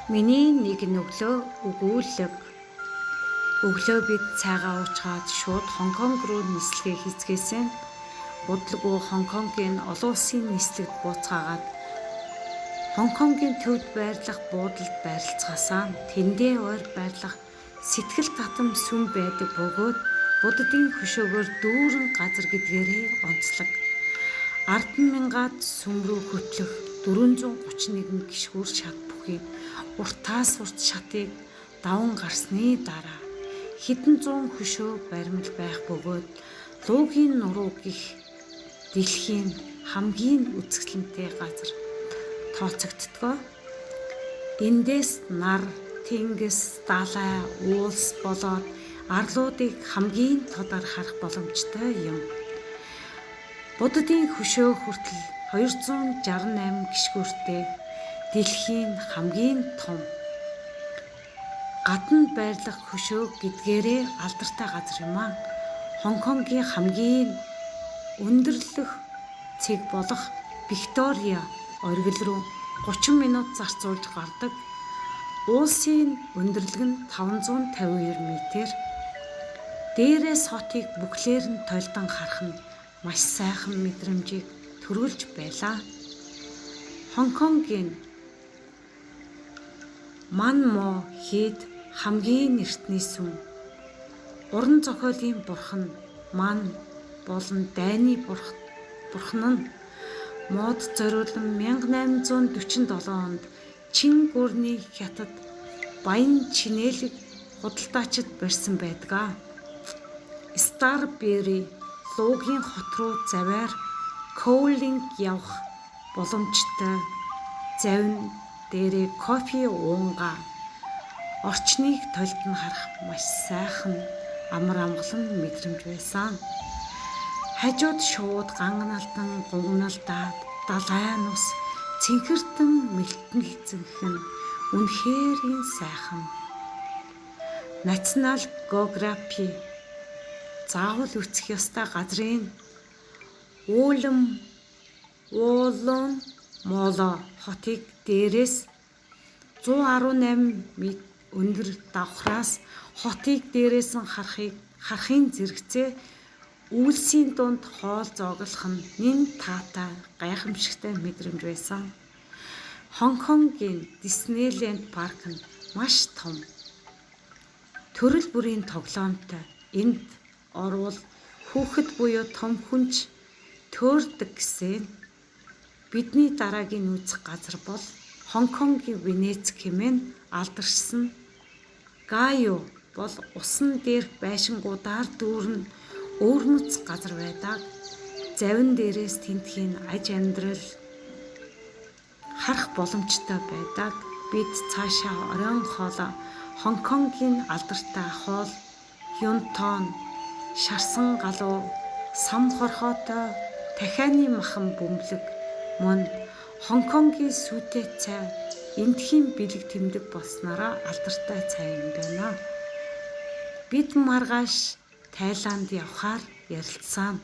Миний нэгэн өглөө өгүүлэг. Өглөө бид цайгаа уучгаад шууд Хонконг руу нислэгээ хийцгээсэн. Удалгүй Хонконгийн олон улсын нислэгт бууцгаагаад Хонконгийн төвд байрлах буудалд байрлацгаасаа тэндээ ойр байрлах сэтгэл татам сүм байдаг бөгөөд буддын хөшөөгөөр дүүрэн газар гэдгээрээ онцлог. 10,000-аад сүм рүү хөтлөх 431 гишгүүр шат бүхий уртаас урт шатыг даван гарсны дараа хэдэн зуун хөшөө баримл байх бөгөөд луугийн нуруу гих дэлхийн хамгийн үзэсгэлэнтэй газар тооцогддгоо. Эндээс нар, тэнгис, далай, уулс болоод арлуудыг хамгийн тодор харах боломжтой юм. Буддын хөшөө хүртэл 268 гишгүүртэй дэлхийн хамгийн том гадна байрлах хөшөө гэдгээрээ алдартай газар юм аа. Хонконгийн хамгийн өндөрлөх цэг болох Виктория оргил руу 30 минут зарцуулж гардаг. Уулсын өндөрлөг нь 552 м. Дээрээс хотыг бүхлээр нь толдон харах нь маш сайхан мэдрэмжийг төрүүлж байлаа. Хонконгийн Ман Мо хэд хамгийн эртний сүм. Уран зохиолын бурхан Ман болон дайны бурхан нь мод зориулан 1847 онд Чин гүрний хятад баян чинэлэг худалдаачид барьсан байдаг. Старбери луугийн хот руу завиар Коулинг явах боломжтой. Завин дээрээ кофе уунгаа орчныг толдон харах маш сайхан амар амгалан мэдрэмж байсан. Хажууд шууд ганганалдан гугналдаад далайн ус цэнхэртэн мэлтэнэлцэх нь үнэхээр сайхан. Национал географи заавал үсэх ёстой газрын Уулон Моло хотыг дээрээс 118 м өндөр давхраас хотыг дээрээс нь харахын зэрэгцээ үйлсийн дунд хоол зооглох нь нэн таатай гайхамшигтай мэдрэмж байсан. Хонконгийн Диснейленд парк нь маш том. Төрөл бүрийн тоглоомтой. Энд орвол хүүхэд буюу том хүнч төөрдөг гэсэн. Бидний дараагийн үзэх газар бол Хонконгийн Венец хэмээн алдаршсан Гайо бол усан дээрх байшингуудаар дүүрэн өвөрмөц газар байдаг. Завин дээрээс тентхийн аж амьдрал харах боломжтой байдаг. Бид цаашаа оройн хоолоо Хонконгийн алдартай хоол Юнтон, шарсан галуу, сам хорхоотой дахианы махан бөмбөлөг мөн Хонконгийн сүтэй цай эндхийн бэлэг тэмдэг болснараа алдартай цай юм байна. Бид маргааш Тайланд явхаар ярилцсан.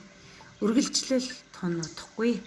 Үргэлжлэл тунадахгүй.